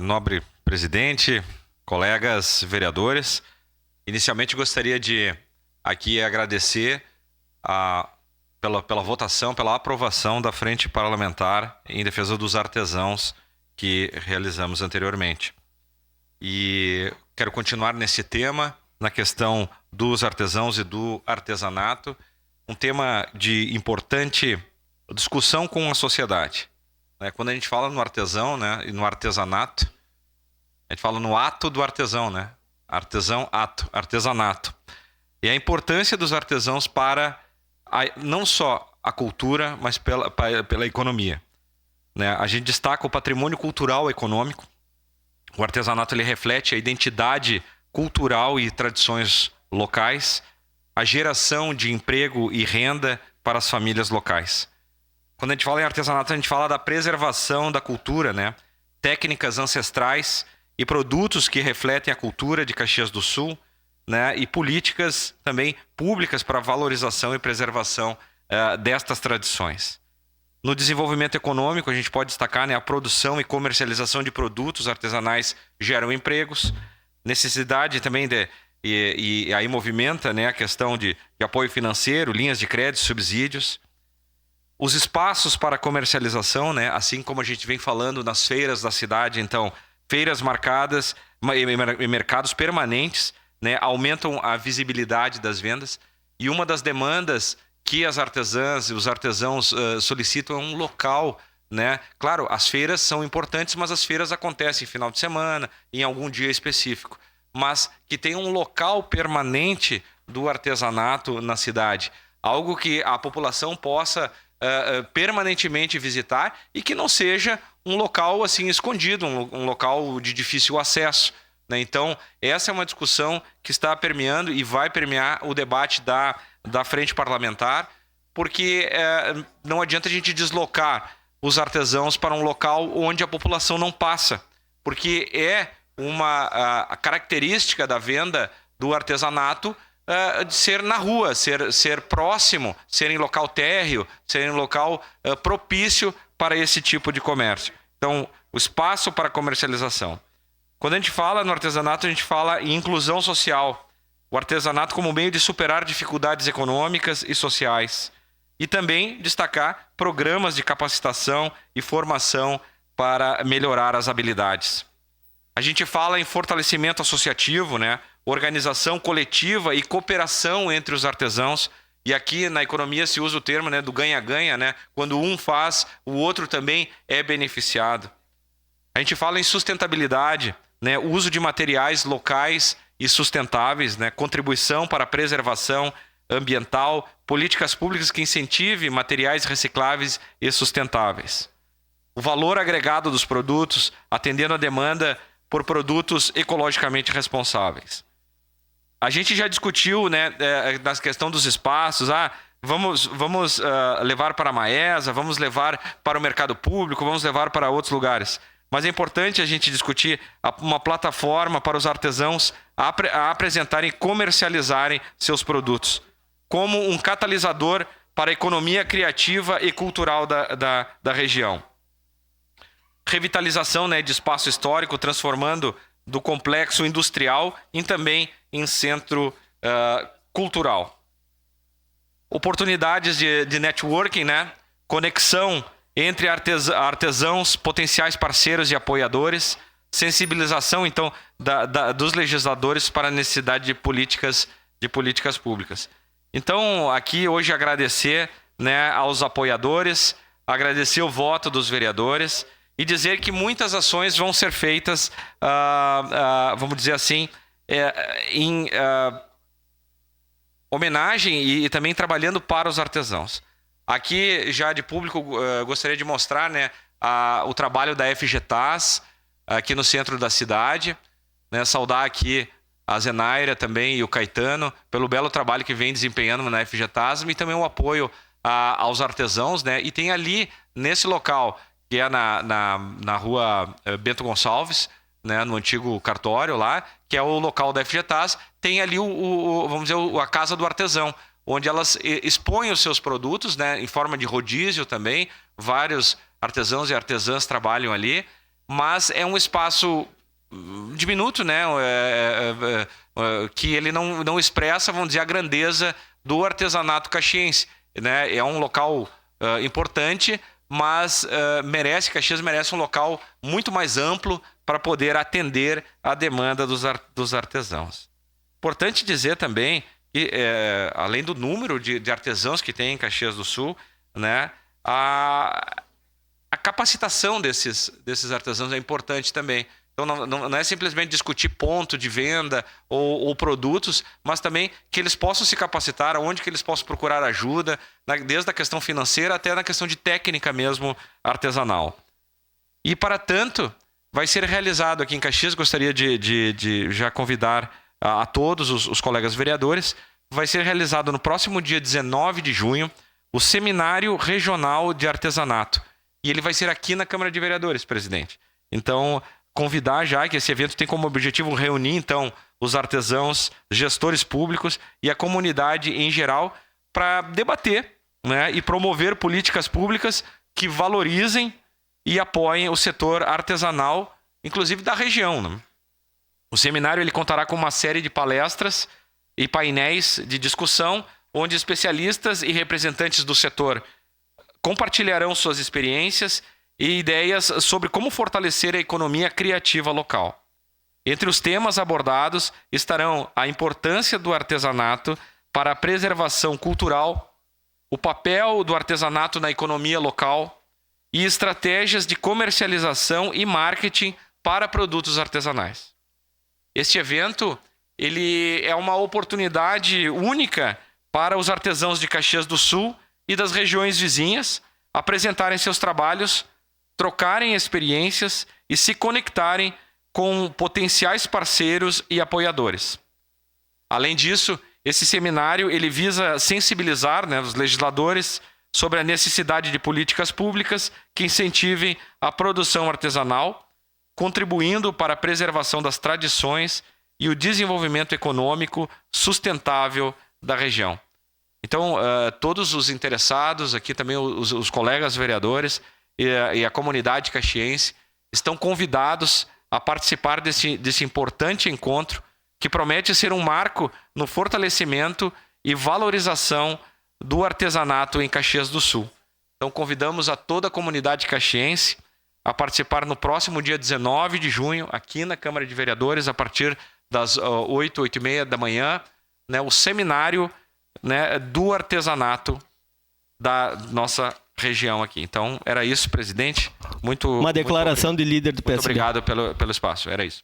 nobre presidente, colegas vereadores. Inicialmente gostaria de aqui agradecer pela votação, pela aprovação da Frente Parlamentar em defesa dos artesãos que realizamos anteriormente. E quero continuar nesse tema, na questão dos artesãos e do artesanato, um tema de importante discussão com a sociedade. Quando a gente fala no artesão, né, e no artesanato, a gente fala no ato do artesão, né? Artesão, ato, artesanato. E a importância dos artesãos para não só a cultura, mas pela economia. Né? A gente destaca o patrimônio cultural econômico. O artesanato ele reflete a identidade cultural e tradições locais, a geração de emprego e renda para as famílias locais. Quando a gente fala em artesanato, a gente fala da preservação da cultura, né? Técnicas ancestrais e produtos que refletem a cultura de Caxias do Sul, né? E políticas também públicas para valorização e preservação destas tradições. No desenvolvimento econômico, a gente pode destacar, né, a produção e comercialização de produtos artesanais geram empregos, necessidade também e aí movimenta, né, a questão de apoio financeiro, linhas de crédito, subsídios. Os espaços para comercialização, né, assim como a gente vem falando nas feiras da cidade, então, feiras marcadas e mercados permanentes, né, aumentam a visibilidade das vendas. E uma das demandas que as artesãs e os artesãos solicitam é um local, né? Claro, as feiras são importantes, mas as feiras acontecem em final de semana, em algum dia específico. Mas que tenha um local permanente do artesanato na cidade. Algo que a população possa permanentemente visitar e que não seja um local assim escondido, um local de difícil acesso. Né? Então, essa é uma discussão que está permeando e vai permear o debate da frente parlamentar, porque não adianta a gente deslocar os artesãos para um local onde a população não passa, porque é a característica da venda do artesanato de ser na rua, ser próximo, ser em local térreo, ser em local propício para esse tipo de comércio. Então, o espaço para comercialização. Quando a gente fala no artesanato, a gente fala em inclusão social. O artesanato como meio de superar dificuldades econômicas e sociais. E também destacar programas de capacitação e formação para melhorar as habilidades. A gente fala em fortalecimento associativo, né? Organização coletiva e cooperação entre os artesãos. E aqui na economia se usa o termo, né, do ganha-ganha, né? Quando um faz, o outro também é beneficiado. A gente fala em sustentabilidade, né? O uso de materiais locais e sustentáveis, né? Contribuição para a preservação ambiental, políticas públicas que incentivem materiais recicláveis e sustentáveis. O valor agregado dos produtos, atendendo a demanda por produtos ecologicamente responsáveis. A gente já discutiu, né, na questão dos espaços, vamos levar para a Maesa, vamos levar para o mercado público, vamos levar para outros lugares. Mas é importante a gente discutir uma plataforma para os artesãos apresentarem e comercializarem seus produtos, como um catalisador para a economia criativa e cultural da região. Revitalização, né, de espaço histórico, transformando do complexo industrial também em centro cultural. Oportunidades de networking, né? Conexão entre artesãos, potenciais parceiros e apoiadores, sensibilização, então, dos legisladores para a necessidade de políticas públicas. Então, aqui hoje agradecer, né, aos apoiadores, agradecer o voto dos vereadores e dizer que muitas ações vão ser feitas, vamos dizer assim, em homenagem e também trabalhando para os artesãos. Aqui, já de público, gostaria de mostrar, né, o trabalho da FGTAS aqui no centro da cidade, né, saudar aqui a Zenaira também e o Caetano pelo belo trabalho que vem desempenhando na FGTAS e também o apoio aos artesãos, né, e tem ali, nesse local, que é na rua Bento Gonçalves, né, no antigo cartório lá, que é o local da FGTAS, tem ali vamos dizer, a Casa do Artesão, onde elas expõem os seus produtos, né, em forma de rodízio também. Vários artesãos e artesãs trabalham ali. mas é um espaço diminuto, né? Que ele não expressa, vamos dizer, a grandeza do artesanato caxiense, né? É um local importante, mas Caxias merece um local muito mais amplo para poder atender a demanda dos artesãos. Importante dizer também que, além do número de artesãos que tem em Caxias do Sul, né, a capacitação desses artesãos é importante também. Então, não é simplesmente discutir ponto de venda ou produtos, mas também que eles possam se capacitar, onde que eles possam procurar ajuda, desde a questão financeira até na questão de técnica mesmo artesanal. E, para tanto, vai ser realizado aqui em Caxias, gostaria de já convidar a todos os colegas vereadores, vai ser realizado no próximo dia 19 de junho o Seminário Regional de Artesanato. E ele vai ser aqui na Câmara de Vereadores, presidente. Então, convidar já que esse evento tem como objetivo reunir, então, os artesãos, gestores públicos e a comunidade em geral para debater, né, e promover políticas públicas que valorizem e apoiem o setor artesanal, inclusive da região, né? O seminário ele contará com uma série de palestras e painéis de discussão, onde especialistas e representantes do setor compartilharão suas experiências e ideias sobre como fortalecer a economia criativa local. Entre os temas abordados estarão a importância do artesanato para a preservação cultural, o papel do artesanato na economia local e estratégias de comercialização e marketing para produtos artesanais. Este evento ele é uma oportunidade única para os artesãos de Caxias do Sul e das regiões vizinhas apresentarem seus trabalhos, trocarem experiências e se conectarem com potenciais parceiros e apoiadores. Além disso, esse seminário ele visa sensibilizar, né, os legisladores sobre a necessidade de políticas públicas que incentivem a produção artesanal, contribuindo para a preservação das tradições e o desenvolvimento econômico sustentável da região. Então, todos os interessados, aqui também os colegas vereadores e a comunidade caxiense estão convidados a participar desse importante encontro que promete ser um marco no fortalecimento e valorização do artesanato em Caxias do Sul. Então, convidamos a toda a comunidade caxiense a participar no próximo dia 19 de junho, aqui na Câmara de Vereadores, a partir das 8h30 da manhã, né, o seminário, né, do artesanato da nossa região aqui. Então, era isso, presidente. Uma declaração de líder do PSB. Muito obrigado pelo espaço. Era isso.